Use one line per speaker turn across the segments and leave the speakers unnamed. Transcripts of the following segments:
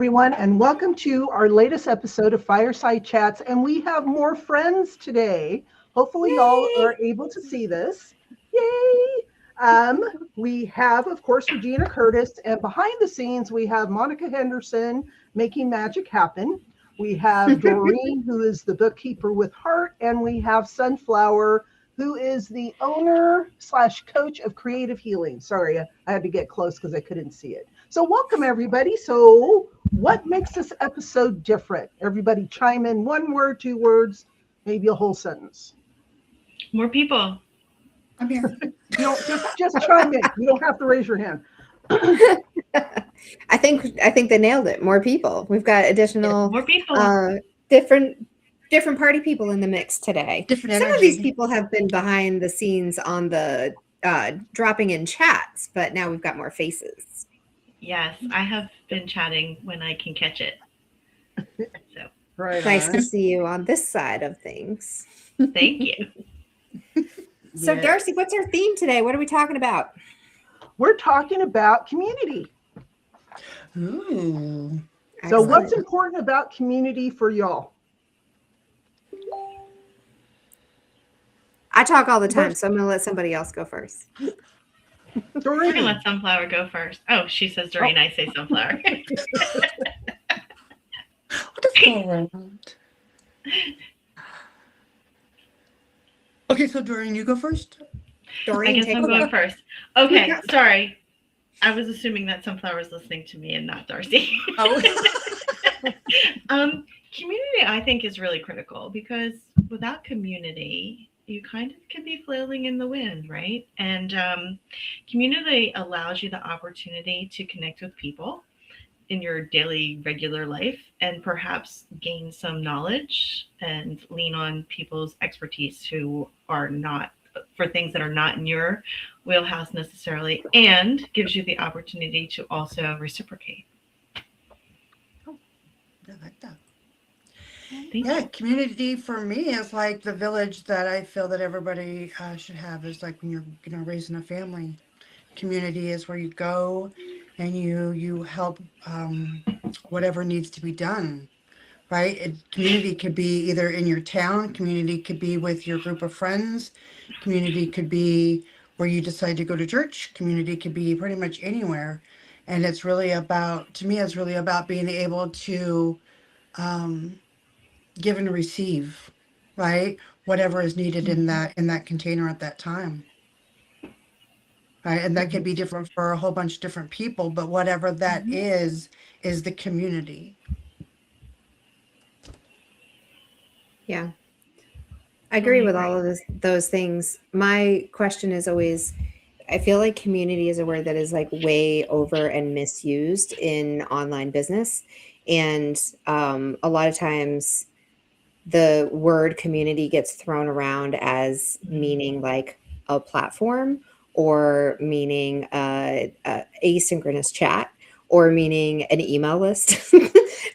everyone, and welcome to our latest episode of Fireside Chats. And we have more friends today. Hopefully, y'all
Yay!
are able to see this. Yay! Um, we have, of course, Regina Curtis, and behind the scenes, we have Monica Henderson making magic happen. We have Doreen, who is the bookkeeper with Heart, and we have Sunflower, who is the owner slash coach of Creative Healing. Sorry, I had to get close because I couldn't see it. So, welcome everybody. So, what makes this episode different? Everybody chime in one word, two words, maybe a whole sentence.
More people.
I'm here.
You don't just chime in. You don't have to raise your hand.
I think they nailed it. More people. We've got additional
More people.
different party people in the mix today.
Different
Some of these
energy.
people have been behind the scenes on the dropping in chats, but now we've got more faces.
Yes, I have been chatting when I can catch it. So
Right.
Nice to see you on this side of things.
thank you.
So,
Yeah.
Darcey, what's our theme today? What are we talking about?
We're talking about community.
Ooh.
So, what's
Excellent.
important about community for y'all?
I talk all the time, so I'm going to let somebody else go first.
We're gonna
Doreen.
let Sunflower go first. Oh, she says Doreen. I say Sunflower.
What is going around? Okay, so Doreen, you go first.
I
Doreen,
guess
take
I'm
it away.
going first. Okay, sorry. I was assuming that Sunflower was listening to me and not Darcey.
Oh.
Community, I think, is really critical because without community, you kind of can be flailing in the wind, right? And community allows you the opportunity to connect with people in your daily, regular life and perhaps gain some knowledge and lean on people's expertise who are not for things that are not in your wheelhouse necessarily, and gives you the opportunity to also reciprocate.
I like that.
Thank
Yeah,
you.
community for me is like the village that I feel that everybody should have. Is like when you're raising a family. Community is where you go and you help whatever needs to be done. Right? Community could be either in your town. Community could be with your group of friends. Community could be where you decide to go to church. Community could be pretty much anywhere. And it's really about, to me, it's really about being able to um, give and receive, right? Whatever is needed in that container at that time, right? And that could be different for a whole bunch of different people, but whatever that is the community.
Yeah. I agree with all
Right.
of those things. My question is always, I feel like community is a word that is like way over and misused in online business. And a lot of times the word community gets thrown around as meaning like a platform or meaning asynchronous chat or meaning an email list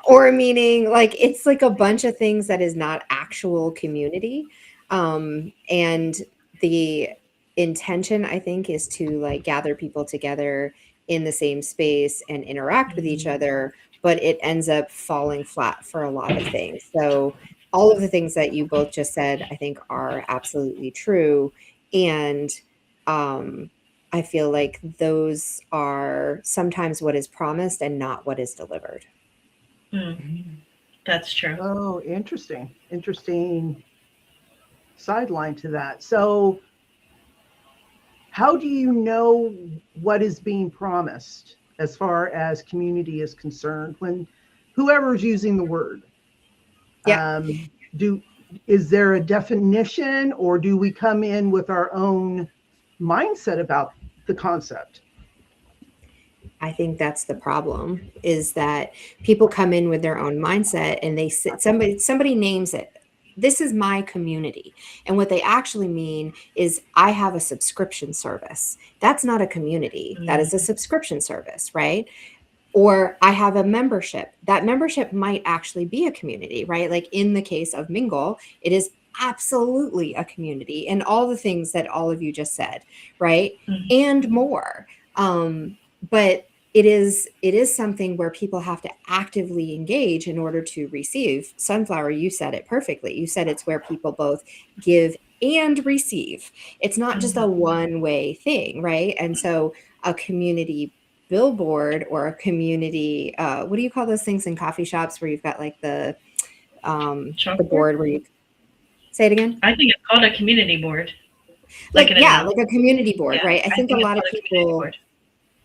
or meaning like it's like a bunch of things that is not actual community. And the intention, I think, is to like gather people together in the same space and interact with each other, but it ends up falling flat for a lot of things. So all of the things that you both just said, I think are absolutely true. And I feel like those are sometimes what is promised and not what is delivered.
Mm, that's true.
Oh, interesting. Interesting sideline to that. So, how do you know what is being promised as far as community is concerned when whoever's using the word?
Yeah.
Is there a definition, or do we come in with our own mindset about the concept?
I think that's the problem is that people come in with their own mindset and they sit, somebody names it. This is my community. And what they actually mean is I have a subscription service. That's not a community. That is a subscription service, right? Or I have a membership. That membership might actually be a community, right? Like in the case of Mingle, it is absolutely a community and all the things that all of you just said, right?
Mhm.
And more. But it is something where people have to actively engage in order to receive. Sunflower, you said it perfectly. You said it's where people both give and receive. It's not just a one-way thing, right? And so a community billboard or a community, what do you call those things in coffee shops where you've got like the board where you say it again?
I think it's called a community board.
Like a community board,
Yeah,
right? I think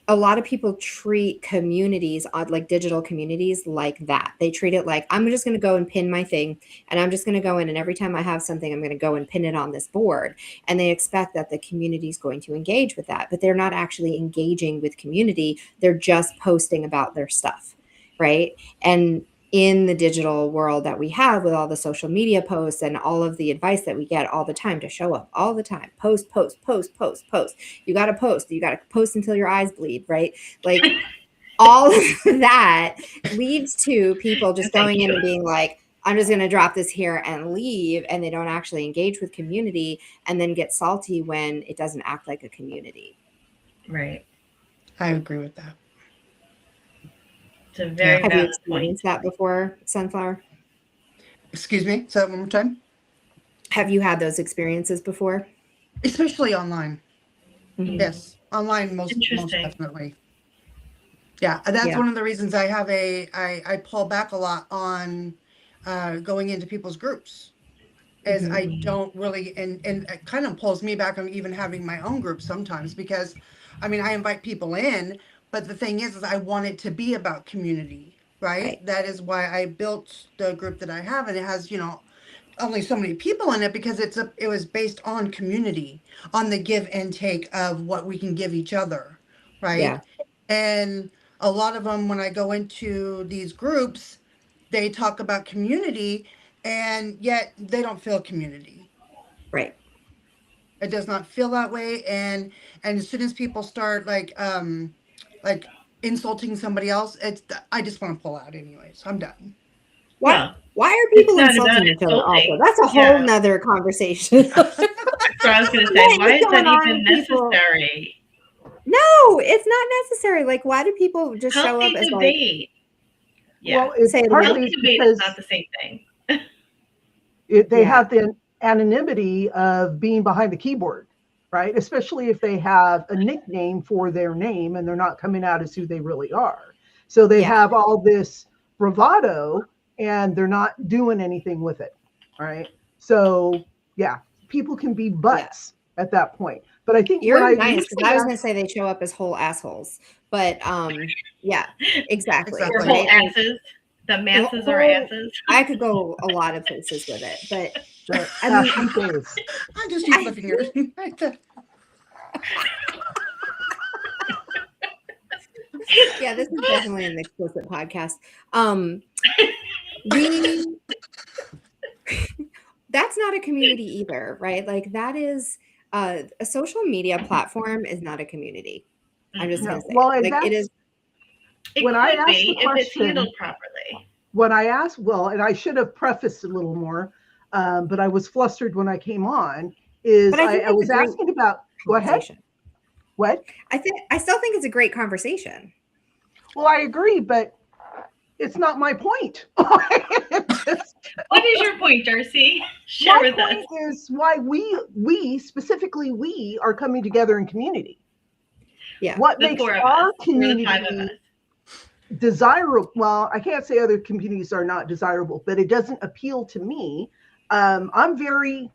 a lot of people treat communities, like digital communities, like that. They treat it like, I'm just going to go and pin my thing, and I'm just going to go in, and every time I have something, I'm going to go and pin it on this board. And they expect that the community is going to engage with that, but they're not actually engaging with community. They're just posting about their stuff, right? And in the digital world that we have with all the social media posts and all of the advice that we get all the time to show up all the time, post. You got to post until your eyes bleed, right? Like all of that leads to people just going in and being like, I'm just going to drop this here and leave. And they don't actually engage with community and then get salty when it doesn't act like a community.
Right.
I agree with that.
It's a very
Have you
valid
experienced that before, Sunflower?
Excuse me? Say that one more time.
Have you had those experiences before?
Especially online.
Mm-hmm.
Yes, online most definitely. Yeah, that's one of the reasons I have I pull back a lot on going into people's groups, as I don't really, and it kind of pulls me back on even having my own group sometimes, because I mean, I invite people in, but the thing is I want it to be about community, right? That is why I built the group that I have, and it has, only so many people in it, because it was based on community, on the give and take of what we can give each other, right?
Yeah.
And a lot of them, when I go into these groups, they talk about community, and yet they don't feel community.
Right.
It does not feel that way. And as soon as people start like insulting somebody else, I just want to pull out anyways. I'm done.
Why are people insulting each other also? That's a whole nother conversation.
That's what I was going to say. Why is that even necessary?
No, it's not necessary. Like, why do people just show up as
debate?
Yeah. Well, it's
healthy debate is not the same thing.
They have the anonymity of being behind the keyboard, right? Especially if they have a nickname for their name and they're not coming out as who they really are. So they have all this bravado and they're not doing anything with it, right? So people can be butts at that point. But I think
you're nice, because I was going to say they show up as whole assholes. But exactly.
Or whole asses. The masses are asses.
I could go a lot of places with it, but
I just use my fingers.
Yeah, this is definitely an explicit podcast. That's not a community either, right? Like that is a social media platform is not a community. I'm just gonna say, it is.
When I asked the
question, if it's handled properly.
When I asked, and I should have prefaced a little more, but I was flustered when I came on. I was asking about. Go ahead. What?
I still think it's a great conversation.
Well, I agree, but it's not my point.
What is your point, Darcey? Share with us.
My point is why we specifically are coming together in community.
Yeah.
What makes our community desirable? Well, I can't say other communities are not desirable, but it doesn't appeal to me. I'm very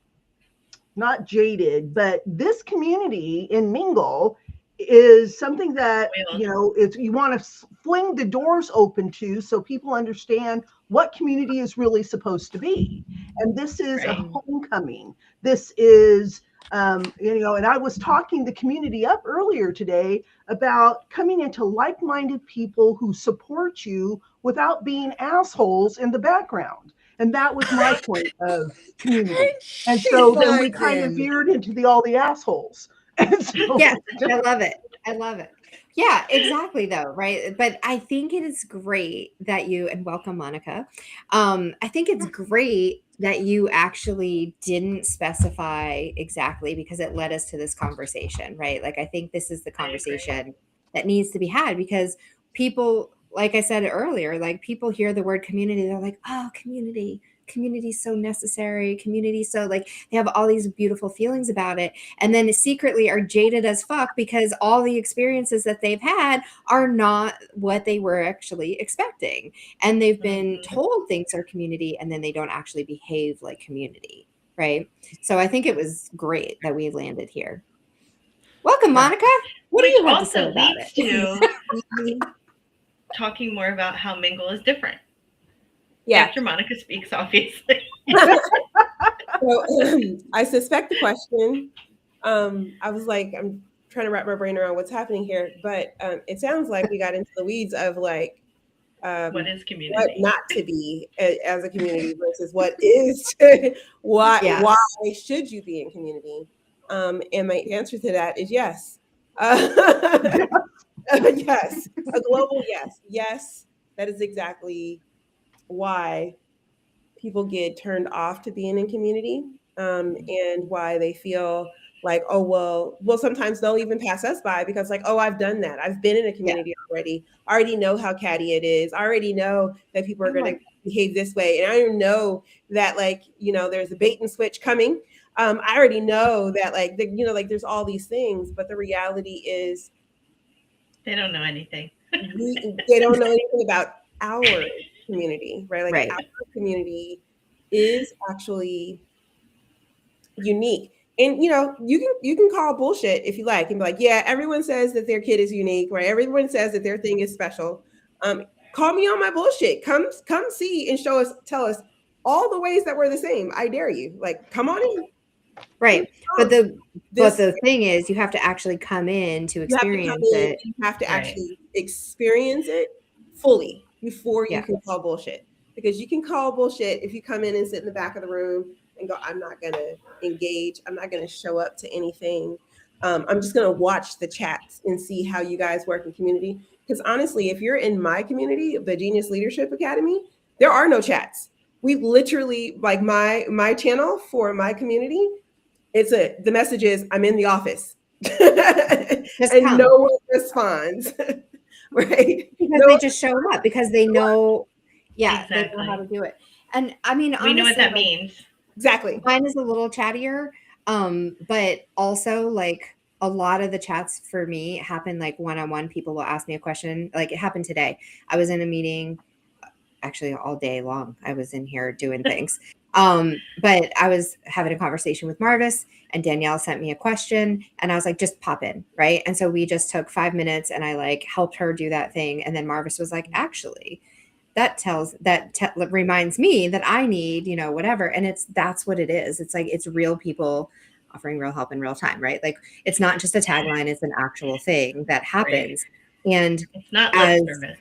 not jaded, but this community in Mingle is something that you want to fling the doors open to, so people understand what community is really supposed to be. And this is a homecoming. This is and I was talking the community up earlier today about coming into like-minded people who support you without being assholes in the background. And that was my point of community. And so then we kind of veered into all the assholes. So,
yes, I love it. Yeah, exactly though, right? But I think it is great that you, and welcome Monica. I think it's great that you actually didn't specify exactly, because it led us to this conversation, right? Like I think this is the conversation that needs to be had, because people, like I said earlier, like people hear the word community, they're like, oh, community is so necessary. Community, so like they have all these beautiful feelings about it, and then secretly are jaded as fuck because all the experiences that they've had are not what they were actually expecting, and they've been told things are community, and then they don't actually behave like community, right? So I think it was great that we landed here. Welcome, Monica. What do you have to say about it?
To talking more about how mingle is different.
Yeah.
After Monica speaks, obviously.
So I suspect the question. I was like, I'm trying to wrap my brain around what's happening here, but it sounds like we got into the weeds of like
what is community?
What not to be as a community versus what is. Why should you be in community? And my answer to that is yes. Yes, a global yes. Yes, that is exactly why people get turned off to being in community, and why they feel like, oh, well, sometimes they'll even pass us by because like, oh, I've done that. I've been in a community already. I already know how catty it is. I already know that people are going to behave this way. And I already know that like, there's a bait and switch coming. I already know that like, there's all these things, but the reality is
they don't know anything.
They don't know anything about our community, right? Like our community is actually unique. And you can call bullshit if you like and be like, yeah, everyone says that their kid is unique, right? Everyone says that their thing is special. Call me on my bullshit. Come see and tell us all the ways that we're the same. I dare you. Like, come on in.
Right. But the thing is, you have to actually come in to experience it.
You have to actually experience it fully before you can call bullshit. Because you can call bullshit if you come in and sit in the back of the room and go, I'm not going to engage. I'm not going to show up to anything. I'm just going to watch the chats and see how you guys work in community. Because honestly, if you're in my community, the Genius Leadership Academy, there are no chats. We literally, like my channel for my community, the message is, I'm in the office. And no one responds. Right?
Because they just show up because they know, they know how to do it. And I mean,
we know what that means.
Exactly.
Mine is a little chattier, but also like a lot of the chats for me happen like one-on-one. People will ask me a question. Like it happened today. I was in a meeting actually all day long. I was in here doing things. But I was having a conversation with Marvis and Danielle sent me a question and I was like, just pop in. Right. And so we just took 5 minutes and I like helped her do that thing. And then Marvis was like, actually, that reminds me that I need, whatever. And that's what it is. It's like, it's real people offering real help in real time, right? Like it's not just a tagline, it's an actual thing that happens. Right. And
it's not lip service.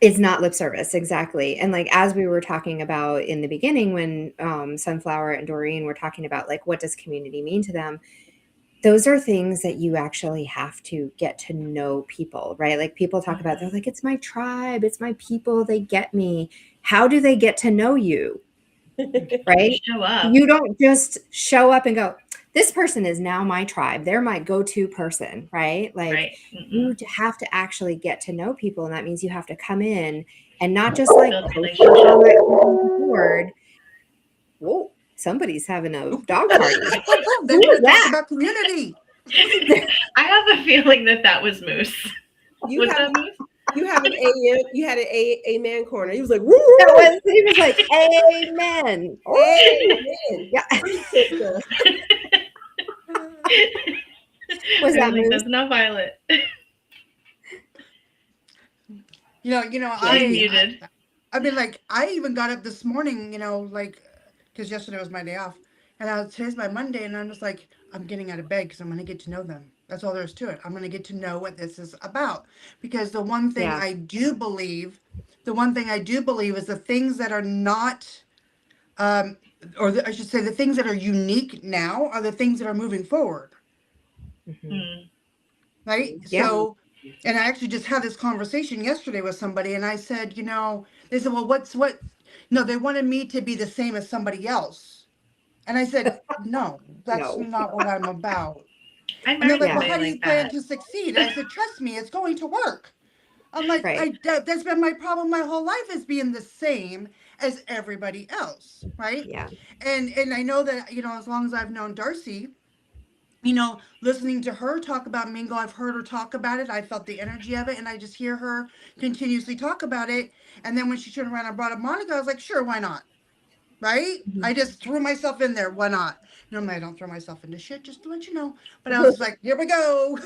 It's not lip service. Exactly. And like, as we were talking about in the beginning, when Sunflower and Doreen were talking about like, what does community mean to them? Those are things that you actually have to get to know people, right? Like people talk about, they're like, it's my tribe, it's my people, they get me. How do they get to know you? Right?
Show up.
You don't just show up and go, this person is now my tribe. They're my go-to person, right? Like you have to actually get to know people. And that means you have to come in and not just like board. Whoa, somebody's having a dog party.
They were talking about community.
I have a feeling that was Moose.
You had an amen corner. He was like, woo!
He was like, amen.
Amen.
Yeah. Was that Moose?
That's not Violet.
I
muted.
I mean, like, I even got up this morning, because yesterday was my day off, and today's my Monday, and I'm just like, I'm getting out of bed because I'm going to get to know them. That's all there is to it. I'm going to get to know what this is about, because the one thing I do believe is the things that are not, I should say, the things that are unique now are the things that are moving forward.
Mm-hmm.
Right? Yeah. So, and I actually just had this conversation yesterday with somebody, and I said, they said, well, they wanted me to be the same as somebody else. And I said, no, that's not what I'm about. And they're like, well, how do you plan to succeed? And I said, trust me, it's going to work. I'm like,
Right.
that's been my problem my whole life, is being the same as everybody else, right?
Yeah.
And I know that, as long as I've known Darcey, listening to her talk about Mingo, I've heard her talk about it. I felt the energy of it, and I just hear her continuously talk about it. And then when she turned around and brought up Monica, I was like, sure, why not? Right?
Mhm.
I just threw myself in there. Why not? Normally, I don't throw myself into shit, just to let you know. But I was just like, here we go.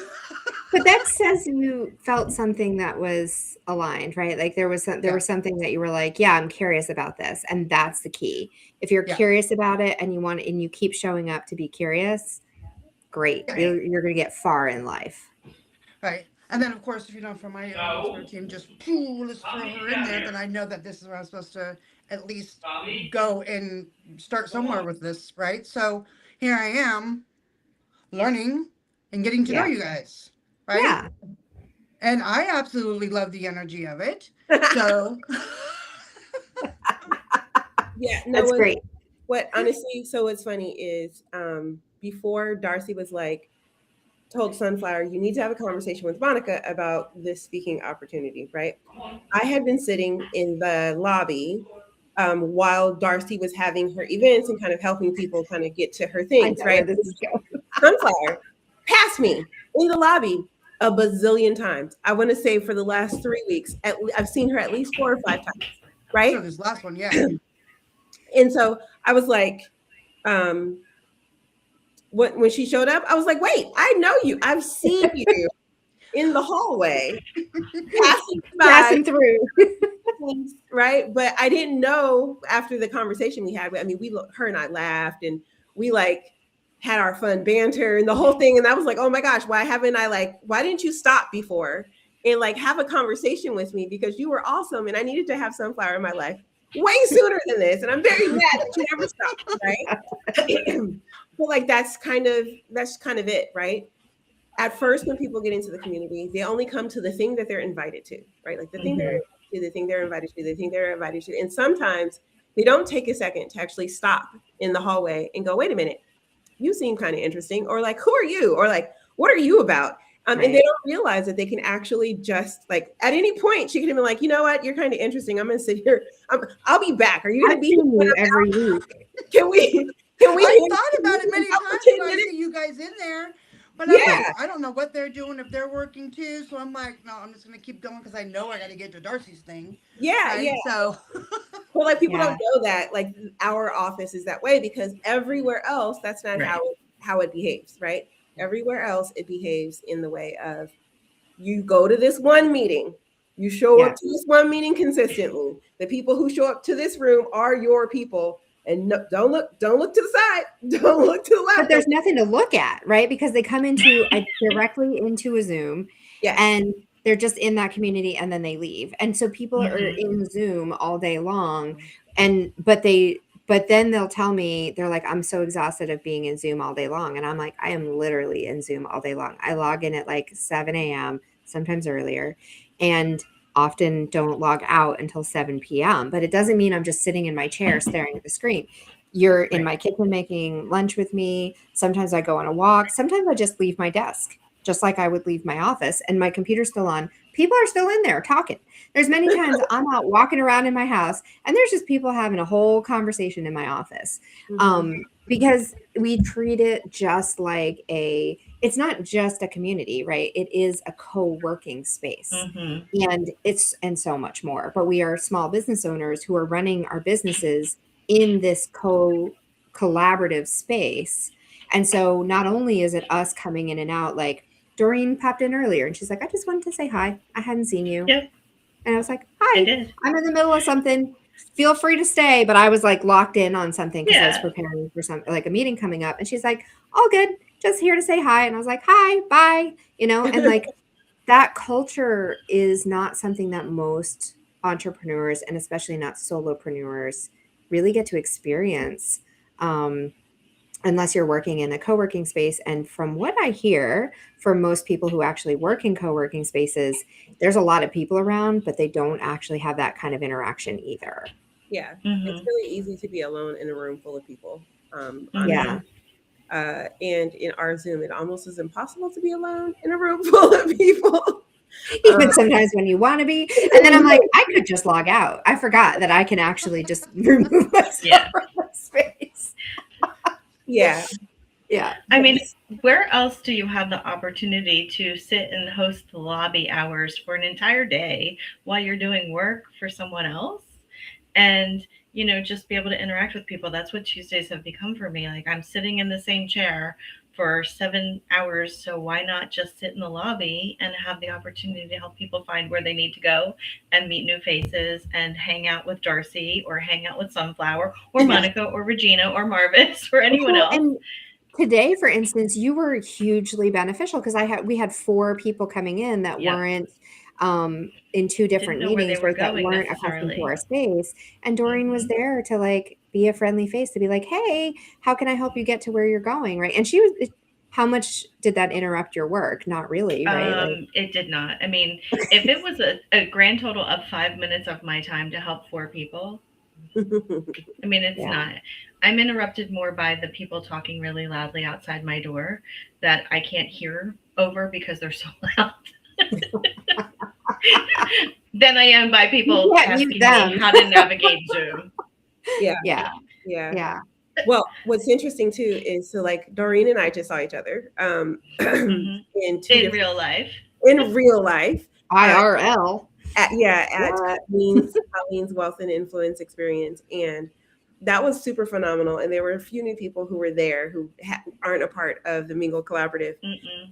But that says you felt something that was aligned, right? Like there was something that you were like, yeah, I'm curious about this, and that's the key. If you're
Yeah.
curious about it and you keep showing up to be curious, great.
Yeah.
You're going to get far in life.
Right. And then, of course, if for my expert team, just let's throw her in there, then I know that this is where I'm supposed to at least go and start somewhere with this, right? So here I am learning and getting to know
Yeah.
you guys, right?
Yeah.
And I absolutely love the energy of it. So,
Yeah, no,
That's great.
what honestly, so what's funny is before Darcey was like, told Sunflower, you need to have a conversation with Monica about this speaking opportunity, right? I had been sitting in the lobby while Darcey was having her events and kind of helping people kind of get to her
I
things,
know
right?
where this is going.
Sunflower passed me in the lobby a bazillion times. I want to say for the last 3 weeks, I've seen her at least 4 or 5 times, right?
so this last one, yeah.
And so I was like, when she showed up, I was like, wait, I know you. I've seen you in the hallway
Passing through.
right? But I didn't know after the conversation we had. I mean, her and I laughed and we like had our fun banter and the whole thing. And I was like, oh my gosh, why didn't you stop before and like have a conversation with me? Because you were awesome and I needed to have Sunflower in my life way sooner than this. And I'm very mad that you never stopped, right? But like that's kind of it, right? At first, when people get into the community, they only come to the thing that they're invited to, right? Like the thing they're the thing they're invited to, the thing they're invited to. And sometimes they don't take a second to actually stop in the hallway and go, wait a minute, you seem kind of interesting. Or like, who are you? Or like, what are you about?
Right.
And they don't realize that they can actually just like, at any point, she could have been like, you know what? You're kind of interesting. I'm going to sit here. I'll be back. Are you going to be
here every week?
Can we?
I thought about it many times when I see you guys in there. But I don't know what they're doing, if they're working too. So I'm like, no, I'm just going to keep going because I know I got to get to Darcey's thing.
Yeah,
right?
yeah.
So,
well, like people don't know that like our office is that way because everywhere else, that's not how it behaves, right? Everywhere else, it behaves in the way of you go to this one meeting, you show up to this one meeting consistently. The people who show up to this room are your people. And no, don't look to the side. Don't look to the left.
But there's nothing to look at, right? Because they come directly into a Zoom and they're just in that community and then they leave. And so people are in Zoom all day long. But then they'll tell me, they're like, I'm so exhausted of being in Zoom all day long. And I'm like, I am literally in Zoom all day long. I log in at like 7 a.m., sometimes earlier. And often don't log out until 7 p.m. But it doesn't mean I'm just sitting in my chair staring at the screen. You're in my kitchen making lunch with me. Sometimes I go on a walk. Sometimes I just leave my desk, just like I would leave my office, and my computer's still on. People are still in there talking. There's many times I'm out walking around in my house, and there's just people having a whole conversation in my office. Because we treat it just like it's not just a community, right? It is a co-working space and so much more. But we are small business owners who are running our businesses in this collaborative space. And so not only is it us coming in and out, like Doreen popped in earlier and she's like, I just wanted to say hi. I hadn't seen you.
Yep.
And I was like, hi, I'm in the middle of something. Feel free to stay. But I was like locked in on something because I was preparing for like a meeting coming up. And she's like, all good. Just here to say hi. And I was like, hi, bye. And like that culture is not something that most entrepreneurs and especially not solopreneurs really get to experience unless you're working in a co-working space. And from what I hear from most people who actually work in co-working spaces, there's a lot of people around, but they don't actually have that kind of interaction either.
Yeah. It's really easy to be alone in a room full of people. And in our Zoom, it almost is impossible to be alone in a room full of people.
Even sometimes when you want to be. And then I'm like, I could just log out. I forgot that I can actually just remove myself
Yeah.
from the space.
Yeah.
Yeah.
I mean, where else do you have the opportunity to sit and host the lobby hours for an entire day while you're doing work for someone else? And, just be able to interact with people. That's what Tuesdays have become for me. Like, I'm sitting in the same chair for 7 hours. So why not just sit in the lobby and have the opportunity to help people find where they need to go and meet new faces and hang out with Darcey or hang out with Sunflower or Monica or Regina or Marvis or anyone else.
And today, for instance, you were hugely beneficial because we had 4 people coming in that weren't in 2 different meetings, right? That weren't accustomed to our space. And Doreen was there to like be a friendly face to be like, hey, how can I help you get to where you're going? Right. And how much did that interrupt your work? Not really, right?
It did not. I mean, if it was a grand total of 5 minutes of my time to help 4 people, I mean, it's not. I'm interrupted more by the people talking really loudly outside my door that I can't hear over because they're so loud. Than I am by people asking me how to navigate Zoom.
Yeah. Well, what's interesting too is like Doreen and I just saw each other in
real life.
In real life.
IRL.
At Colleen's Wealth and Influence Experience. And that was super phenomenal. And there were a few new people who were there who aren't a part of the Mingle Collaborative.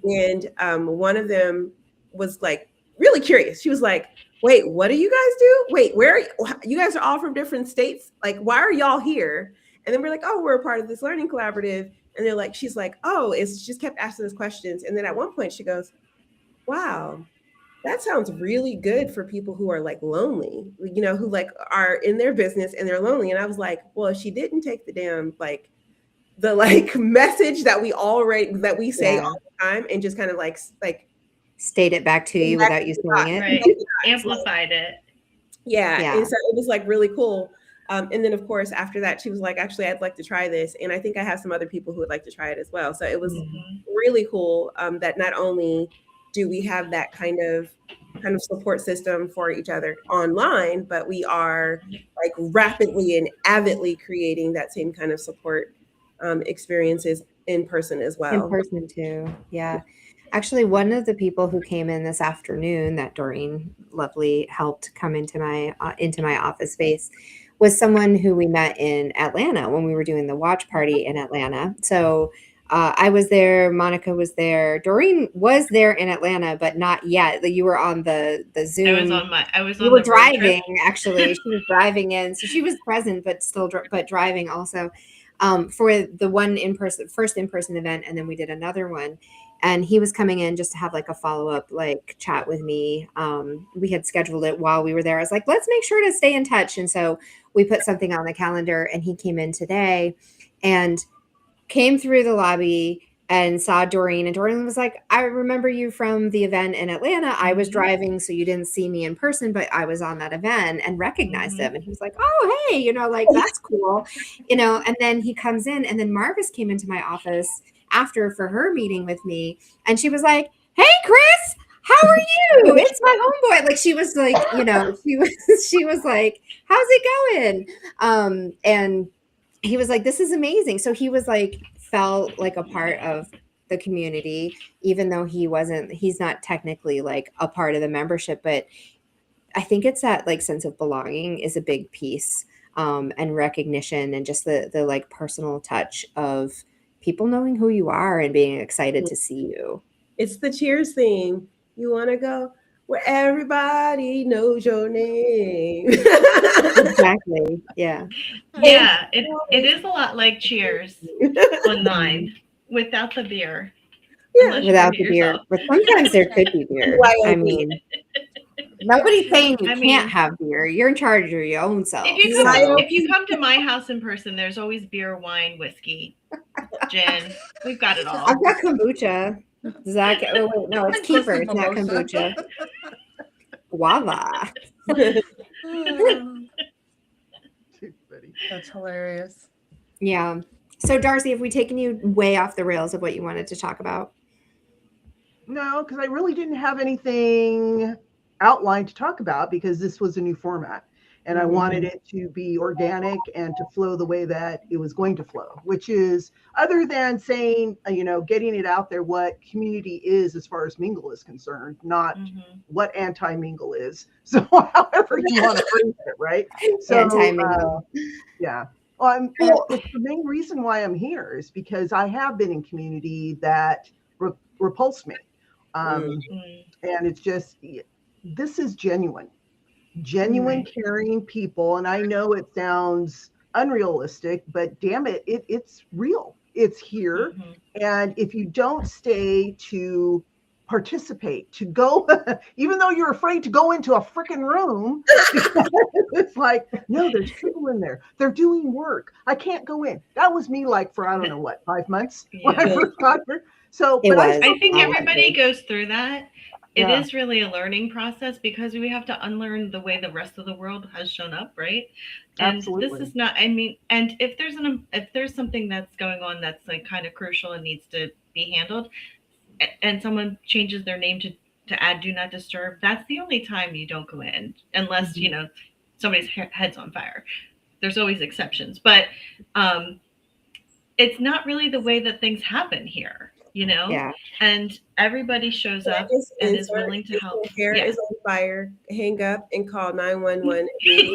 And one of them was like really curious. She was like, wait, what do you guys do? Wait, where are you guys are all from different states? Like, why are y'all here? And then we're like, oh, we're a part of this learning collaborative. And they're like, she's like, oh, she just kept asking us questions. And then at one point she goes, wow, that sounds really good for people who are like lonely, who like are in their business and they're lonely. And I was like, well, if she didn't take the damn, like the like message that we say all the time and just kind of like
state it back to you without you saying it.
Right. Amplified it.
Yeah. And so it was like really cool. And then of course, after that, she was like, actually, I'd like to try this. And I think I have some other people who would like to try it as well. So it was really cool that not only do we have that kind of support system for each other online, but we are like rapidly and avidly creating that same kind of support experiences in person as well.
In person too. Yeah. Actually, one of the people who came in this afternoon that Doreen lovely helped come into my office space was someone who we met in Atlanta when we were doing the watch party in Atlanta. So I was there, Monica was there, Doreen was there in Atlanta, but not yet. You were on the Zoom. You were driving, actually. She was driving in, so she was present, but still, but driving also for the first in-person event, and then we did another one. And he was coming in just to have like a follow-up like chat with me. We had scheduled it while we were there. I was like, let's make sure to stay in touch. And so we put something on the calendar, and he came in today and came through the lobby and saw Doreen. And Doreen was like, I remember you from the event in Atlanta. I was driving, so you didn't see me in person, but I was on that event, and recognized him. And he was like, oh, hey, like, that's cool. And then he comes in, and then Marvis came into my office after for her meeting with me, and she was like, hey, Chris, how are you? It's my homeboy. Like, she was like, she was like, how's it going? And he was like, this is amazing. So he was like, felt like a part of the community, even though he's not technically like a part of the membership, but I think it's that like sense of belonging is a big piece, and recognition, and just the like personal touch of people knowing who you are and being excited to see you.
It's the Cheers theme. You want to go where everybody knows your name.
Exactly. Yeah.
Yeah. It is a lot like Cheers online without the beer.
Yeah.
Without the beer. But sometimes there could be beer. I mean, nobody's saying you can't have beer. You're in charge of your own self.
If you come to my house in person, there's always beer, wine, whiskey, gin. We've got it all.
I've got kombucha. Zach, no, it's kefir. It's not kombucha. Guava.
That's hilarious.
Yeah. So, Darcey, have we taken you way off the rails of what you wanted to talk about?
No, because I really didn't have anything outlined to talk about because this was a new format. And I wanted it to be organic and to flow the way that it was going to flow, which is other than saying, getting it out there what community is as far as Mingle is concerned, not what anti-Mingle is. So however you want to phrase it, right? So
Anti-Mingle.
yeah. Well, it's the main reason why I'm here is because I have been in community that repulsed me. And it's just, this is genuine, caring people. And I know it sounds unrealistic, but damn it, it's real. It's here. And if you don't stay to participate, to go, even though you're afraid to go into a freaking room, it's like, no, there's people in there. They're doing work. I can't go in. That was me like for, I don't know what, 5 months when I first got here. So
I think everybody goes through that. It is really a learning process because we have to unlearn the way the rest of the world has shown up, right? And
Absolutely.
This is not, and if there's something that's going on that's like kind of crucial and needs to be handled, and someone changes their name to add do not disturb, that's the only time you don't go in unless, somebody's head's on fire. There's always exceptions, but it's not really the way that things happen here. And everybody shows up and is willing to help.
Hair is on fire. Hang up and call 911.
I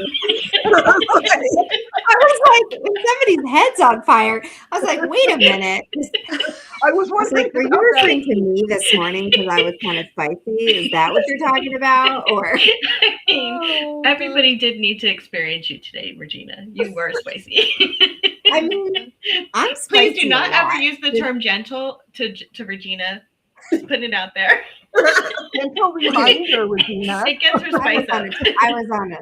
was like, when somebody's head's on fire, I was like, wait a minute.
I was wondering,
were you referring to me this morning because I was kind of spicy? Is that what you're talking about? Or
everybody did need to experience you today, Regina. You were spicy.
I mean, I'm spicy.
Please do not ever use the term gentle to Regina. Just put it out there.
Gentle reminder, Regina.
It gets her spice up.
I was on it.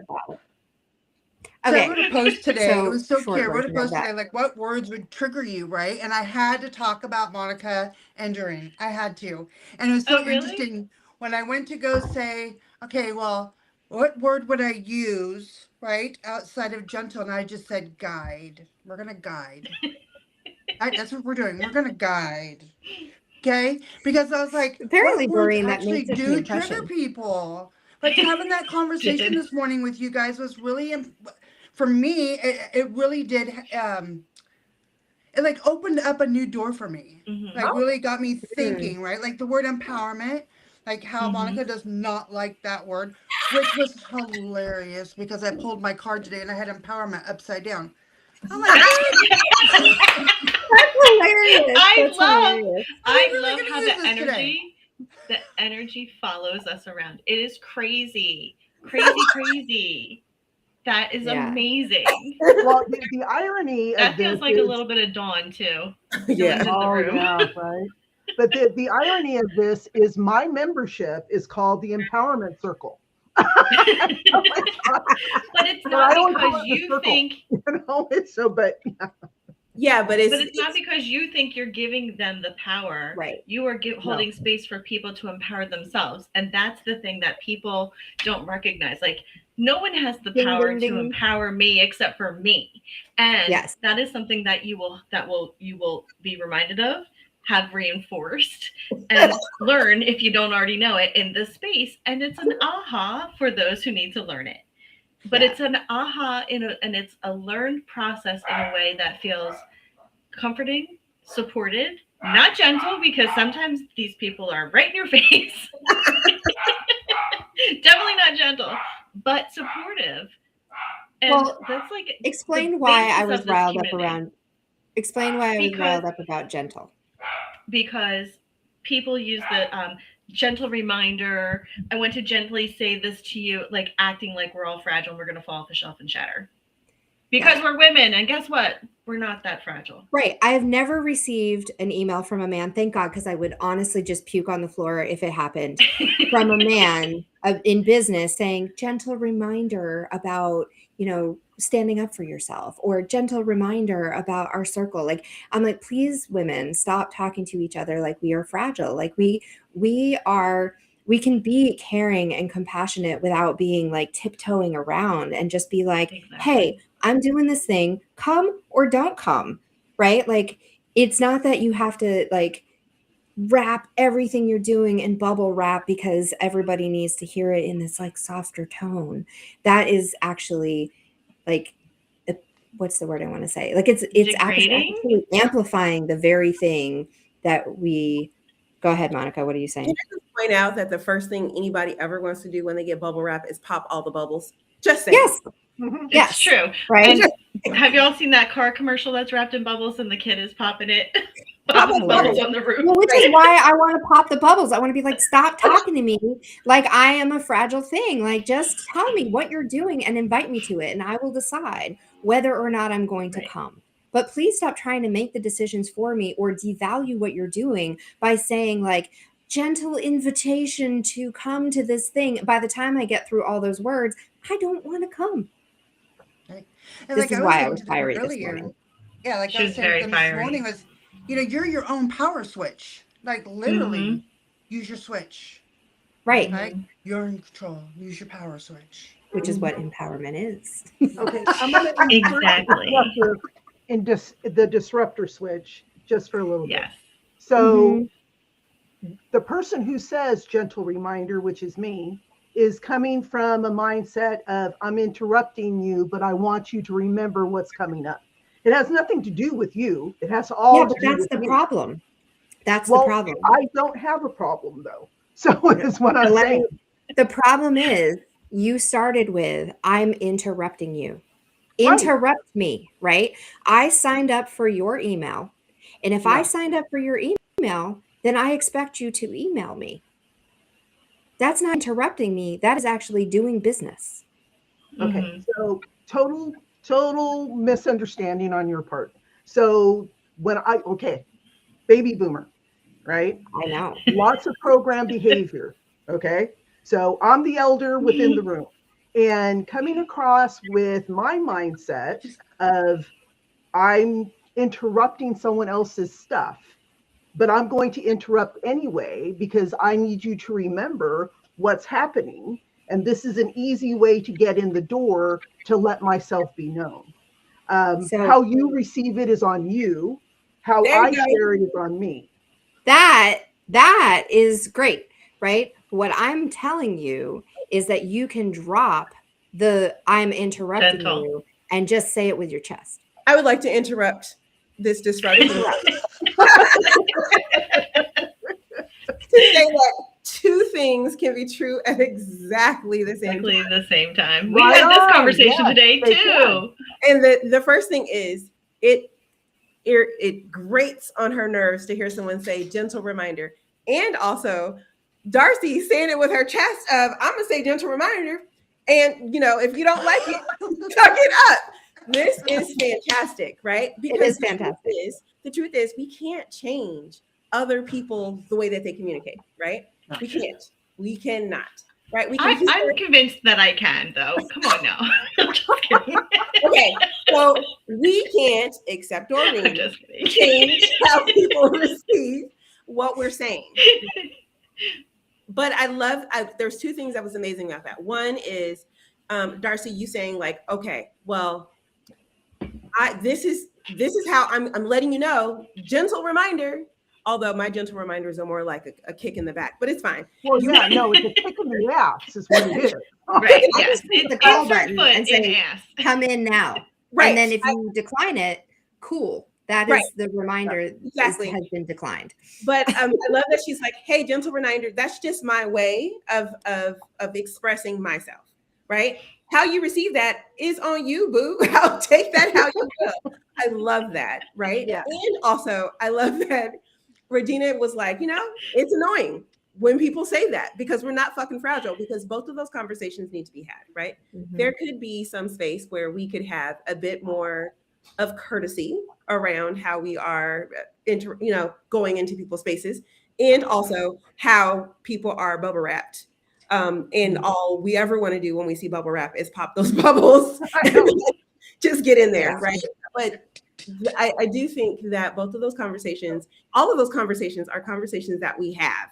Okay. So I wrote a post today. It was so cute. I wrote a post today, like what words would trigger you, right? And I had to talk about Monica and Doreen. I had to. And it was so interesting when I went to go say, okay, well, what word would I use, right, outside of gentle? And I just said guide. We're going to guide. That's what we're doing. We're going to guide. Okay? Because I was like,
apparently,
what words
Doreen,
actually do trigger people? Like having that conversation this morning with you guys was really, for me, it really did, it like opened up a new door for me. Like really got me thinking, right? Like the word empowerment, like how Monica does not like that word, which was hilarious because I pulled my card today and I had empowerment upside down. I'm like,
that's hilarious.
I love how the energy follows us around. It is crazy. That is amazing.
Well, the irony
that
of
feels
this
like
is,
a little bit of dawn too.
Yeah.
Right. But the irony of this is my membership is called the Empowerment Circle.
But it's not because you think,
it's so, but
yeah, but
it's not because you think you're giving them the power.
Right.
You are holding space for people to empower themselves. And that's the thing that people don't recognize. Like, no one has the power to empower me except for me. And that is something that you will be reminded of, have reinforced, and learn if you don't already know it in this space. And it's an aha for those who need to learn it. But it's an aha and it's a learned process in a way that feels comforting, supported, not gentle, because sometimes these people are right in your face. Definitely not gentle, but supportive. And that's like
explain why I was riled up around. Explain why I was riled up about gentle.
Because people use the gentle reminder. I want to gently say this to you, like acting like we're all fragile and we're going to fall off the shelf and shatter. Because we're women, and guess what? We're not that fragile.
Right. I have never received an email from a man, thank God, because I would honestly just puke on the floor if it happened, from a man in business saying, gentle reminder about, standing up for yourself, or gentle reminder about our circle. Like, I'm like, please, women, stop talking to each other like we are fragile. Like we can be caring and compassionate without being like tiptoeing around, and just be like, hey, I'm doing this thing, come or don't come, right? Like, it's not that you have to like wrap everything you're doing in bubble wrap because everybody needs to hear it in this like softer tone. That is actually like, what's the word I want to say? Like it's
Degrading?
actually amplifying the very thing that we. Go ahead, Monica. What are you saying?
Can I just point out that the first thing anybody ever wants to do when they get bubble wrap is pop all the bubbles? Just saying.
Yes.
Mhm.
It's
Yes.
true.
Right.
And have you all seen that car commercial that's wrapped in bubbles and the kid is popping it?
Popping
bubbles on the roof.
Well, which is why I want to pop the bubbles. I want to be like, stop talking to me like I am a fragile thing. Like, just tell me what you're doing and invite me to it, and I will decide whether or not I'm going to come. But please stop trying to make the decisions for me or devalue what you're doing by saying like, gentle invitation to come to this thing. By the time I get through all those words, I don't want to come.
And
This is
was
why I
saying
was
to them
fiery this
earlier,
morning.
Yeah, like
She
I
was
was saying
very
to them this
fiery.
morning was, you're your own power switch. Like literally, use your switch.
Right.
Right? You're in control. Use your power switch.
Which is what empowerment is.
Okay, I'm going to
Exactly.
the disruptor switch just for a little bit.
Yes.
So the person who says gentle reminder, which is me, is coming from a mindset of I'm interrupting you, but I want you to remember what's coming up. It has nothing to do with you. It has all
but
to do
that's
with
the
me.
problem. That's
Well,
the problem.
I don't have a problem though. So is what I'm saying.
The problem is you started with, I'm interrupting you.
Right.
Interrupt me, right? I signed up for your email. And if I signed up for your email, then I expect you to email me. That's not interrupting me. That is actually doing business.
Okay. So total misunderstanding on your part. So baby boomer, right?
I know.
Lots of program behavior. Okay. So I'm the elder within the room and coming across with my mindset of I'm interrupting someone else's stuff, but I'm going to interrupt anyway because I need you to remember what's happening. And this is an easy way to get in the door to let myself be known. How you receive it is on you. How I share it is on me.
That is great, right? What I'm telling you is that you can drop the I'm interrupting you and just say it with your chest.
I would like to interrupt this disruption. To say that two things can be true at exactly the same
time. We had this conversation today too.
And the first thing is it grates on her nerves to hear someone say gentle reminder. And also Darcey saying it with her chest of I'm gonna say gentle reminder. And if you don't like it, tuck it up. This is fantastic, right? Because
it is fantastic.
The truth is we can't change other people the way that they communicate, right? We can't. We cannot. Right?
I'm convinced that I can, though. Come on now. I'm just kidding.
Okay, so we can't, except Doreen, change how people receive what we're saying. But there's two things that was amazing about that. One is, Darcey, you saying like, okay, well, this is how I'm letting you know, gentle reminder. Although my gentle reminders are more like a kick in the back, but it's fine.
Well, it's a kick in the ass is what it is.
Right.
Yes. It's the call button and say, come in now. Right. And then if you decline it, cool. That is the reminder has been declined.
But I love that she's like, hey, gentle reminder, that's just my way of expressing myself, right? How you receive that is on you, boo. I'll take that how you will. I love that, right?
Yeah.
And also, I love that Regina was like, it's annoying when people say that because we're not fucking fragile, because both of those conversations need to be had, right? Mm-hmm. There could be some space where we could have a bit more of courtesy around how we are, going into people's spaces, and also how people are bubble wrapped. And all we ever want to do when we see bubble wrap is pop those bubbles, just get in there, right? But I do think that both of those conversations, all of those conversations are conversations that we have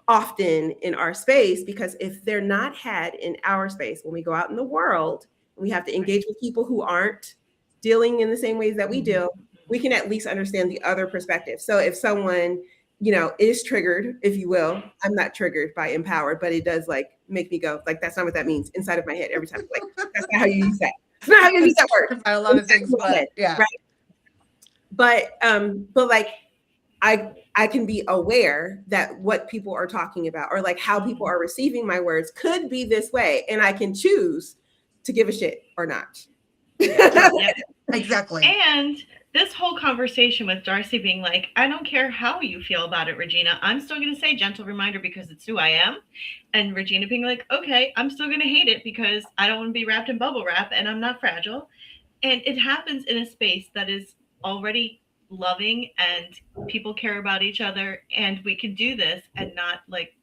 often in our space, because if they're not had in our space, when we go out in the world, we have to engage with people who aren't dealing in the same ways that we do, we can at least understand the other perspective. So if someone is triggered, if you will. I'm not triggered by empowered, but it does like make me go like, that's not what that means inside of my head every time. Like, that's not how you use that. It's not how you use that word.
A lot of things, but yeah.
Right. But like I can be aware that what people are talking about or like how people are receiving my words could be this way. And I can choose to give a shit or not.
Yep.
Exactly.
And this whole conversation with Darcey being like, I don't care how you feel about it, Regina. I'm still going to say gentle reminder because it's who I am. And Regina being like, okay, I'm still going to hate it because I don't want to be wrapped in bubble wrap and I'm not fragile. And it happens in a space that is already loving and people care about each other. And we can do this and not like,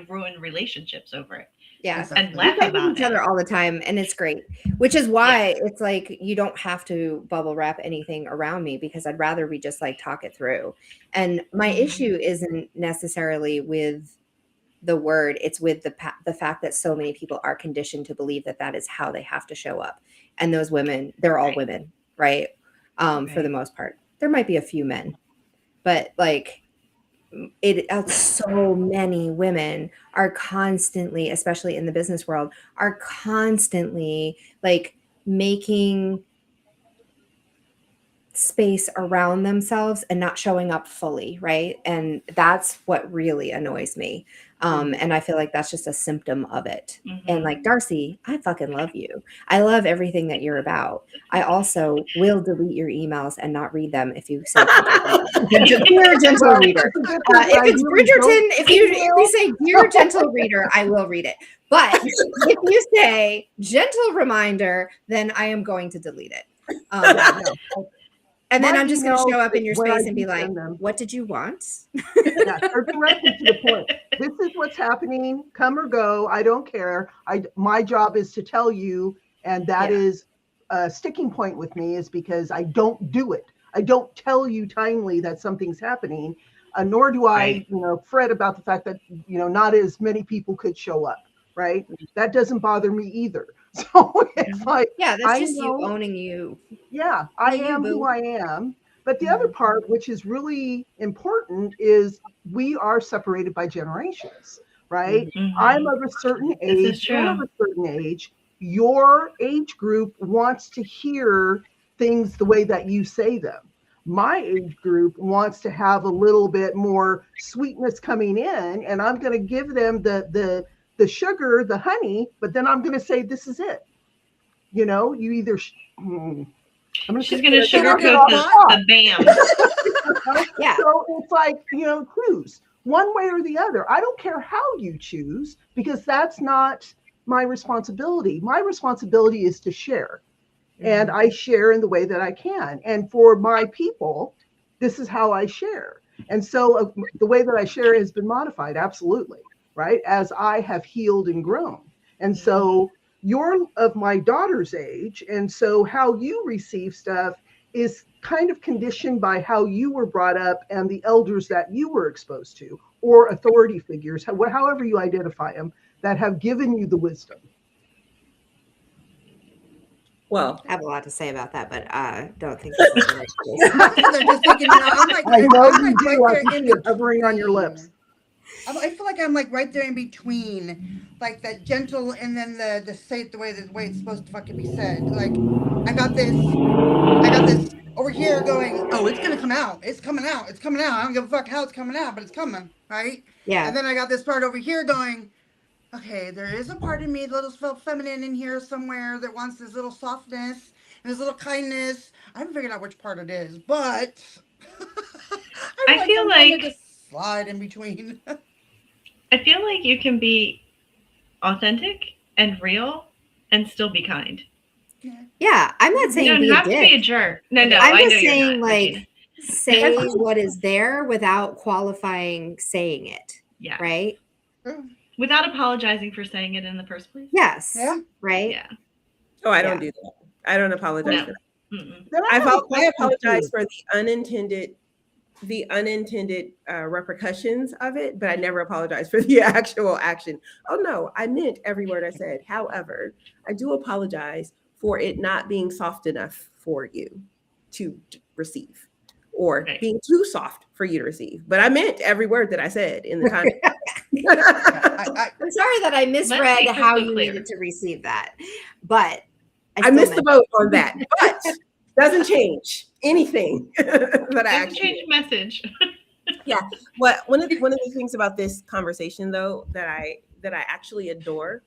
ruin relationships over it.
Yeah.
And
We
laugh
talk with
about
each
it.
other all the time, and it's great. Which is why it's like you don't have to bubble wrap anything around me because I'd rather we just like talk it through. And my issue isn't necessarily with the word; it's with the fact that so many people are conditioned to believe that that is how they have to show up. And those women, they're all women, right? For the most part, there might be a few men, but like. So many women are constantly, especially in the business world, are constantly like making space around themselves and not showing up fully, right? And that's what really annoys me. And I feel like that's just a symptom of it. And like Darcey, I fucking love you. I love everything that you're about. I also will delete your emails and not read them if you say dear gentle reader. If it's Bridgerton, if you say dear gentle reader, I will read it. But if you say gentle reminder, then I am going to delete it. And then I'm just going to show up in your space and be like, what did you want?
Yeah, they're directed to the point. This is what's happening. Come or go. I don't care. My job is to tell you. And that is a sticking point with me is because I don't do it. I don't tell you timely that something's happening, nor do I, fret about the fact that, not as many people could show up. Right. That doesn't bother me either. So it's like,
that's just you owning you.
Yeah, I am who I am. But the other part, which is really important, is we are separated by generations, right? I'm of a certain age, you're of a certain age. Your age group wants to hear things the way that you say them. My age group wants to have a little bit more sweetness coming in, and I'm going to give them the sugar, the honey, but then I'm going to say, this is it. You either...
She's going to sugarcoat the bam.
So it's like, choose one way or the other. I don't care how you choose because that's not my responsibility. My responsibility is to share. And I share in the way that I can. And for my people, this is how I share. And so the way that I share has been modified, absolutely, right? As I have healed and grown. And so you're of my daughter's age. And so how you receive stuff is kind of conditioned by how you were brought up and the elders that you were exposed to, or authority figures, however you identify them, that have given you the wisdom.
Well,
I have a lot to say about that, but I don't think this is the right place.
They're just thinking, I'm like,
I know
I'm
you
like
do.
right
I
there
can
in
see it hovering on your lips.
I feel like I'm like right there in between, like that gentle and then the say it the way it's supposed to fucking be said. Like I got this over here going, oh, it's gonna come out. It's coming out. It's coming out. I don't give a fuck how it's coming out, but it's coming, right?
Yeah.
And then I got this part over here going, okay, there is a part of me, a little feminine in here somewhere that wants this little softness and this little kindness. I haven't figured out which part it is, but
I feel like
just slide in between.
I feel like you can be authentic and real and still be kind.
Yeah, I'm not saying
you don't
be
have
a
to
dick.
be a jerk. No,
I'm
I
just
know you're
saying,
not,
like, say what is there without qualifying saying it.
Yeah.
Right?
Without apologizing for saying it in the first place.
Yes.
Yeah.
Right?
Yeah.
Oh, I don't do that. I don't apologize for that. I apologize for the unintended repercussions of it, but I never apologize for the actual action. Oh no, I meant every word I said. However, I do apologize for it not being soft enough for you to receive, or
Right.
being too soft for you to receive. But I meant every word that I said in the context.
I'm sorry that I misread
be
how
crystal
you
clear.
needed to receive that, but
I
still
missed the
meant
boat on that, but doesn't change anything that I
Doesn't
actually
change the message.
one of the things about this conversation though that I actually adore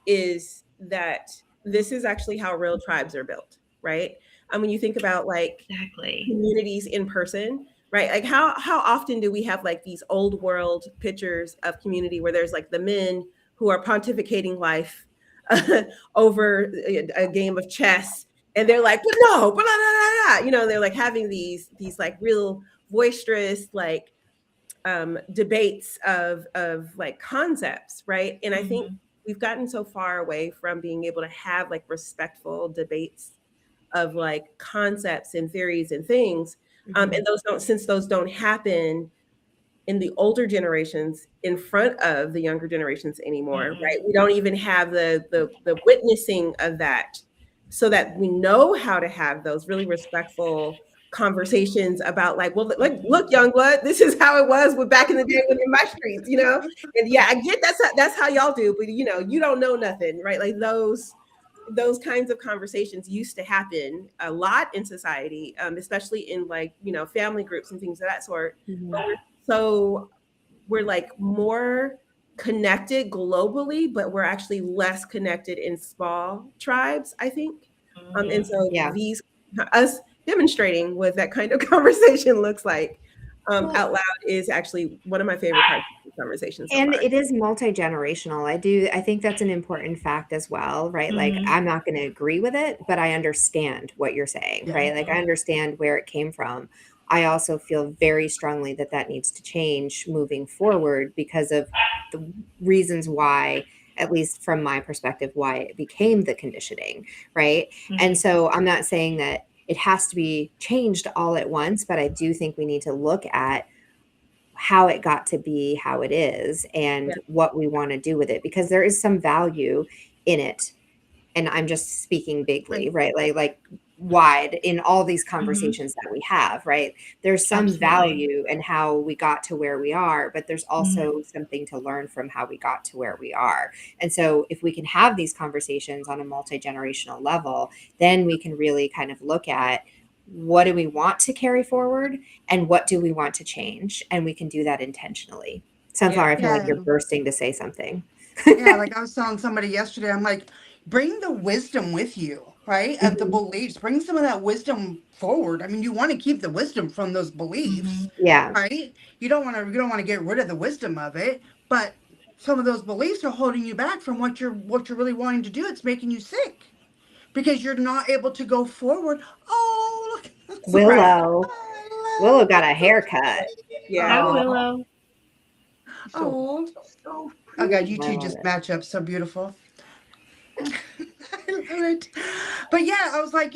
is that this is actually how real tribes are built, right? When you think about like
Exactly.
communities in person, right? Like how often do we have like these old world pictures of community where there's like the men who are pontificating life over a game of chess, and they're like, but no, blah, blah, blah, blah. You know, they're like having these like real boisterous like debates of like concepts, right? And I think
Mhm.
we've gotten so far away from being able to have like respectful debates of like concepts and theories and things. And those don't happen in the older generations in front of the younger generations anymore,
Mhm.
right? We don't even have the witnessing of that, so that we know how to have those really respectful conversations about like, well, look, young blood, this is how it was with back in the day when in my streets, you know. And yeah, I get that's how y'all do, but you know, you don't know nothing, right? Like those kinds of conversations used to happen a lot in society, especially in like, you know, family groups and things of that sort. So we're like more connected globally, but we're actually less connected in small tribes, I think. And so
Yeah.
these us demonstrating what that kind of conversation looks like out loud is actually one of my favorite parts of the conversation so
And
far.
it is multi-generational. I think that's an important fact as well, right? Like
Mhm.
I'm not going to agree with it, but I understand what you're saying, right? Like I understand where it came from. I also feel very strongly that that needs to change moving forward because of the reasons why, at least from my perspective, why it became the conditioning, right? And
Mhm.
so I'm not saying that it has to be changed all at once, but I do think we need to look at how it got to be how it is and
Yeah.
what we want to do with it, because there is some value in it. And I'm just speaking bigly, right? Like wide in all these conversations that we have, right? There's some
Absolutely.
value in how we got to where we are, but there's also
Mhm.
something to learn from how we got to where we are. And so if we can have these conversations on a multi-generational level, then we can really kind of look at what do we want to carry forward and what do we want to change, and we can do that intentionally. Sunflower, I feel like
Yeah.
you're bursting to say something.
Yeah, like I was telling somebody yesterday, I'm like, bring the wisdom with you, right? Of the beliefs. Bring some of that wisdom forward. I mean, you want to keep the wisdom from those beliefs,
Mhm.
Yeah.
right? You don't want to get rid of the wisdom of it, but some of those beliefs are holding you back from what you're really wanting to do. It's making you sick because you're not able to go forward. Oh, look.
Right.
Willow.
I
Willow
love
got a
it.
haircut.
Yeah.
Hi,
Oh,
Willow.
so
Oh,
so
oh God,
pretty.
you
I
two
love
just
it.
match up so beautiful. I love it. But yeah, I was like,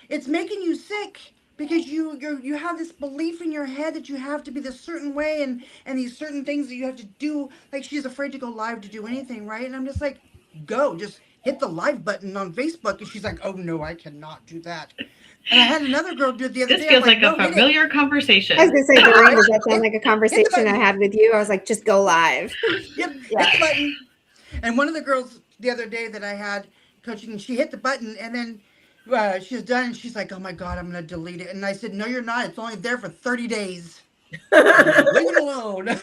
it's making you sick because you have this belief in your head that you have to be this certain way and these certain things that you have to do. Like she's afraid to go live to do anything, right? And I'm just like, go, just hit the live button on Facebook. And she's like, oh no, I cannot do that. And I had another girl do it the other
This
day. I'm
feels
like,
like a
no, hit it.
familiar
I was
conversation.
going to say, Doreen, does that sound like a
Hit the
conversation I
button.
had with you? I was like, just go live.
Yep,
Yeah.
hit the button. And one of the girls the other day that I had coaching, she hit the button and then she's done and she's like, oh my God, I'm going to delete it. And I said, no, you're not. It's only there for 30 days. Leave it alone.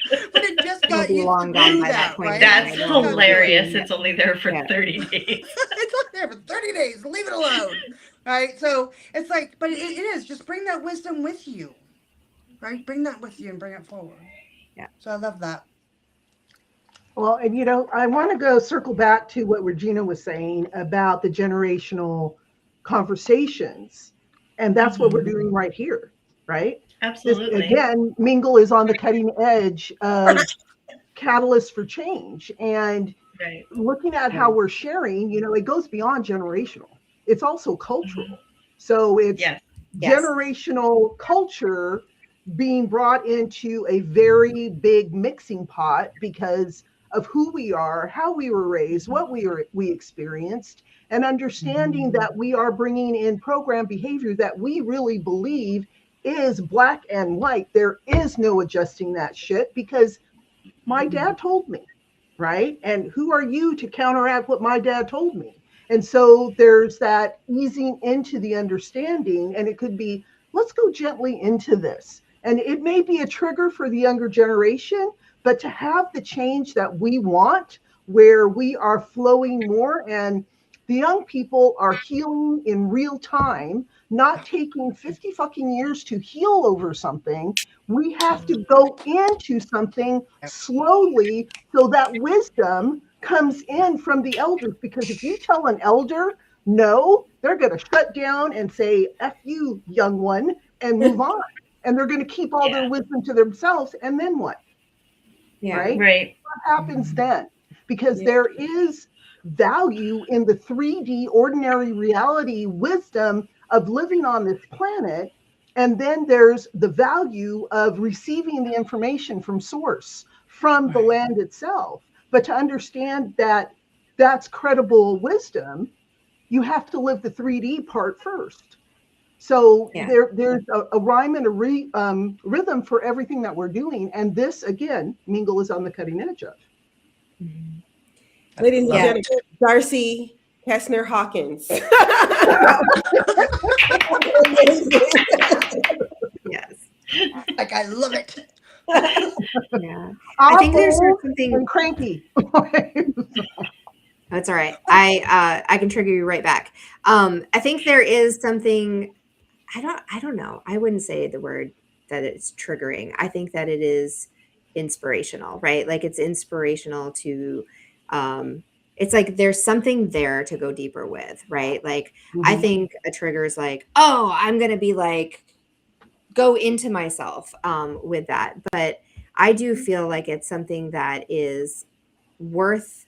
But it just
We'll
got
be
used to
long gone
do
by that
that,
point
right?
That's
anyway.
It
No
just
one
got
will be
to it.
hilarious.
seeing
It's
it.
only there for
Yeah.
30 days.
It's only there for 30 days. Leave it alone. Right? So it's like, but it is. Just bring that wisdom with you. Right? Bring that with you and bring it forward.
Yeah.
So I love that.
Well, and I want to go circle back to what Regina was saying about the generational conversations. And that's what we're
Mhm.
doing right here, right? This,
Absolutely.
again, Mingle is on the cutting edge of catalyst for change. And
Right.
looking at
Yeah.
how we're sharing, it goes beyond generational, it's also cultural.
Mhm.
So it's
Yes.
Yes.
generational culture being brought into a very big mixing pot because of who we are, how we were raised, what we experienced, and understanding that we are bringing in program behavior that we really believe is black and white. There is no adjusting that shit because my dad told me, right? And who are you to counteract what my dad told me? And so there's that easing into the understanding, and it could be, let's go gently into this. And it may be a trigger for the younger generation, but to have the change that we want, where we are flowing more and the young people are healing in real time, not taking 50 fucking years to heal over something. We have to go into something slowly so that wisdom comes in from the elders. Because if you tell an elder no, they're going to shut down and say, F you, young one, and move on. And they're going to keep all their wisdom to themselves. And then what?
Yeah.
Right? What happens then? Because there is value in the 3D ordinary reality wisdom of living on this planet. And then there's the value of receiving the information from source, from the land itself. But to understand that that's credible wisdom, you have to live the 3D part first. So there's a rhyme and a rhythm for everything that we're doing. And this, again, Mingle is on the cutting edge of.
Ladies and gentlemen, Darcey Kesner Hawkins.
Yes.
Like, I love it.
Yeah. I think there's something
cranky.
That's all right. I can trigger you right back. I think there is something, I don't know. I wouldn't say the word that it's triggering. I think that it is inspirational, right? Like it's inspirational to, it's like there's something there to go deeper with, right? Like I think a trigger is like, oh, I'm going to be like, go into myself with that. But I do feel like it's something that is worth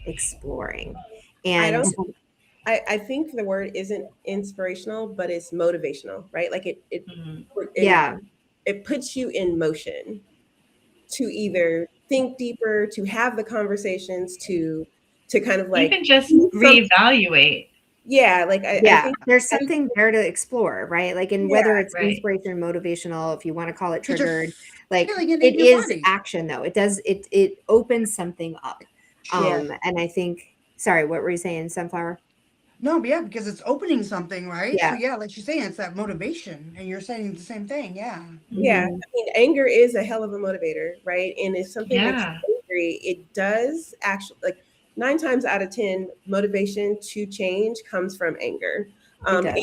exploring. And
I think the word isn't inspirational, but it's motivational, right? Like it puts you in motion to either think deeper, to have the conversations, to kind of like
even just reevaluate.
Yeah, like I think
there's something there to explore, right? Like, and whether it's inspiration, motivational, if you want to call it triggered, like it is action though. It does it opens something up. And I think, sorry, what were you saying, Sunflower?
No, because it's opening something, right?
Yeah.
So yeah, like she's saying, it's that motivation, and you're saying the same thing. Yeah.
Yeah. I mean, anger is a hell of a motivator, right? And if something makes you angry, it does actually, like 9 times out of 10, motivation to change comes from anger. And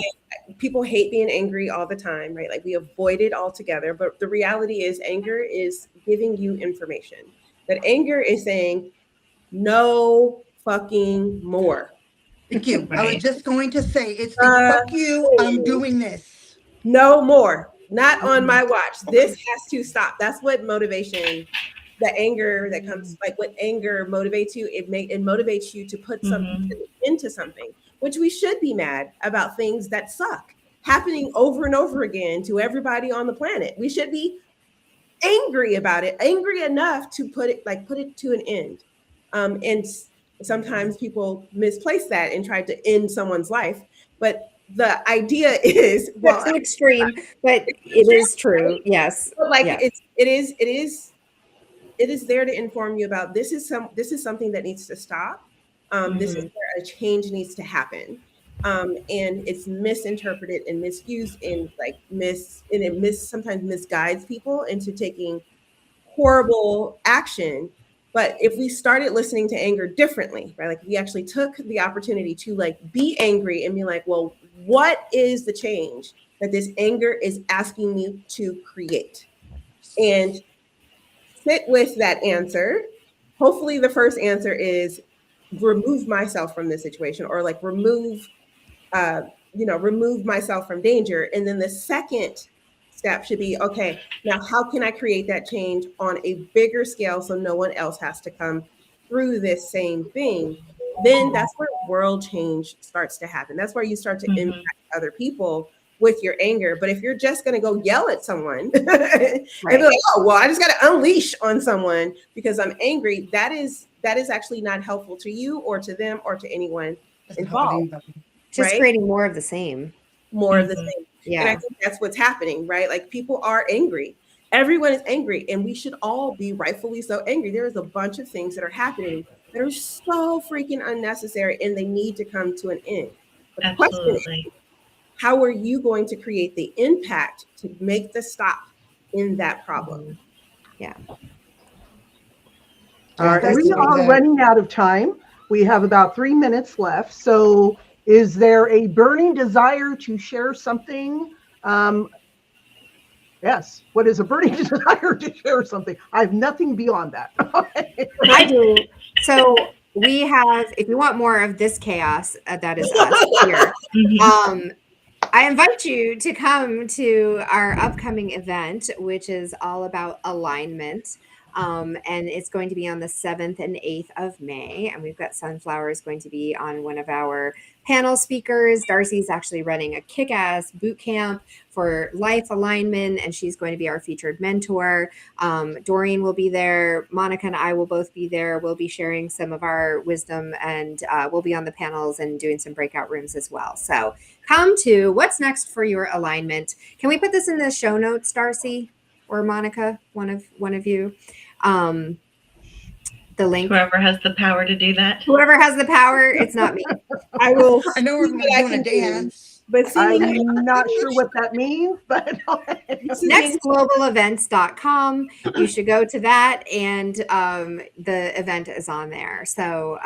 people hate being angry all the time, right? Like we avoid it altogether. But the reality is anger is giving you information. That anger is saying, no fucking more.
Thank you. I was just going to say, it's fuck you, I'm doing this.
No more. Not on my watch. This has to stop. That's what motivation, the anger that comes, like what anger motivates you, it motivates you to put something into something, which we should be mad about things that suck happening over and over again to everybody on the planet. We should be angry about it, angry enough to put it to an end. And sometimes people misplace that and try to end someo's life. But the idea is,
that's an extreme, but it is true. Yes.
But like it is there to inform you about this is something that needs to stop. This is where a change needs to happen. And it's misinterpreted and misused and sometimes misguides people into taking horrible action. But if we started listening to anger differently, right? Like we actually took the opportunity to like be angry and be like, well, what is the change that this anger is asking me to create? And sit with that answer. Hopefully the first answer is remove myself from this situation, or like remove myself from danger. And then the second step should be, okay, now how can I create that change on a bigger scale so no one else has to come through this same thing? Then that's where world change starts to happen. That's where you start to impact other people with your anger. But if you're just going to go yell at someone and be like, oh, well, I just got to unleash on someone because I'm angry, that is actually not helpful to you or to them or to anyone involved,
Just
right?
creating more of the same.
More of the
Mhm.
same.
Yeah.
And I think that's what's happening, right? Like people are angry. Everyone is angry, and we should all be rightfully so angry. There is a bunch of things that are happening that are so freaking unnecessary, and they need to come to an end. But the question is,
Absolutely.
how are you going to create the impact to make the stop in that problem?
Mhm. Yeah.
All right,
That's
we are
exact-
running out of time. We have about 3 minutes left. So, is there a burning desire to share something? Yes. What is a burning desire to share something? I have nothing beyond that.
I do. So we have, if you want more of this chaos, that is us here.
Mhm.
I invite you to come to our upcoming event, which is all about alignment. And it's going to be on the 7th and 8th of May. And we've got Sunflowers going to be on one of our panel speakers. Darcey's actually running a kick ass boot camp for life alignment, and she's going to be our featured mentor. Doreen will be there. Monica and I will both be there. We'll be sharing some of our wisdom, and we'll be on the panels and doing some breakout rooms as well. So come to what's next for your alignment. Can we put this in the show notes, Darcey or Monica, one of you? The link.
Whoever has the power to do that.
Whoever has the power, it's not me.
I will.
I know we're
see what I
doing a
can do.
dance.
But seeing
I'm not sure what that means, but
Nextglobalevents.com. You should go to that, and the event is on there. So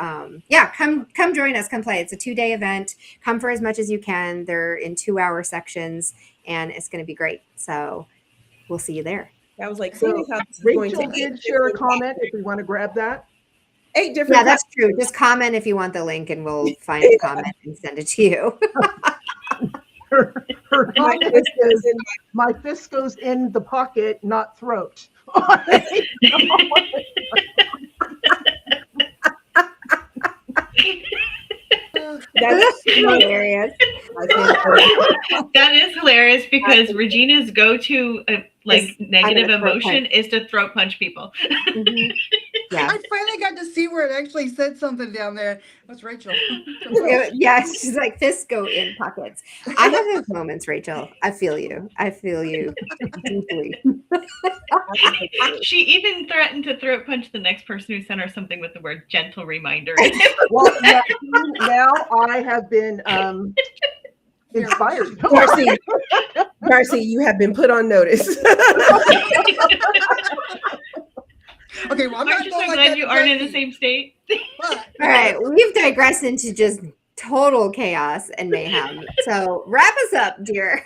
yeah, come join us, come play. It's a 2-day event. Come for as much as you can. They're in 2-hour sections, and it's going to be great. So we'll see you there.
I was like, seeing
so
as how this is going
Rachel
to
did share a comment if we want to grab that.
8 different
Yeah, that's true. Just comment if you want the link, and we'll find the comment and send it to you.
Her comment
platforms.
is, my fist goes in the pocket, not throat.
That's
hilarious.
That is hilarious because Regina's go-to negative
throat
emotion
punch.
is to throat punch people.
Mhm. Yeah.
I finally got to see where it actually said something down there. What's Rachel?
Yeah, she's like, fists go in pockets. I have those moments, Rachel. I feel you deeply.
She even threatened to throat punch the next person who sent her something with the word gentle reminder.
Well, now I have been inspired.
Darcey, you have been put on notice.
Okay, well, I'm
Aren't
not
you
going
so
like
glad
that
you
to
aren't in the
Darcey,
same state?
but-
All right, we've digressed into just total chaos and mayhem. So wrap us up, dear.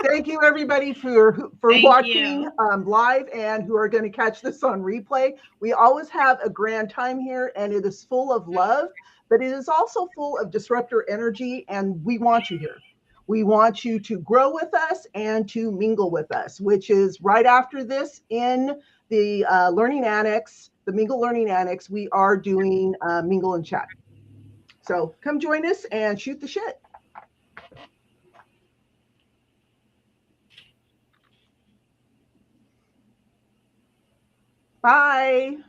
Thank you, everybody, for
Thank
watching
you.
live and who are going to catch this on replay. We always have a grand time here, and it is full of love, but it is also full of disruptor energy, and we want you here. We want you to grow with us and to mingle with us, which is right after this in the Learning Annex, the Mingle Learning Annex. We are doing Mingle and Chat. So come join us and shoot the shit. Bye.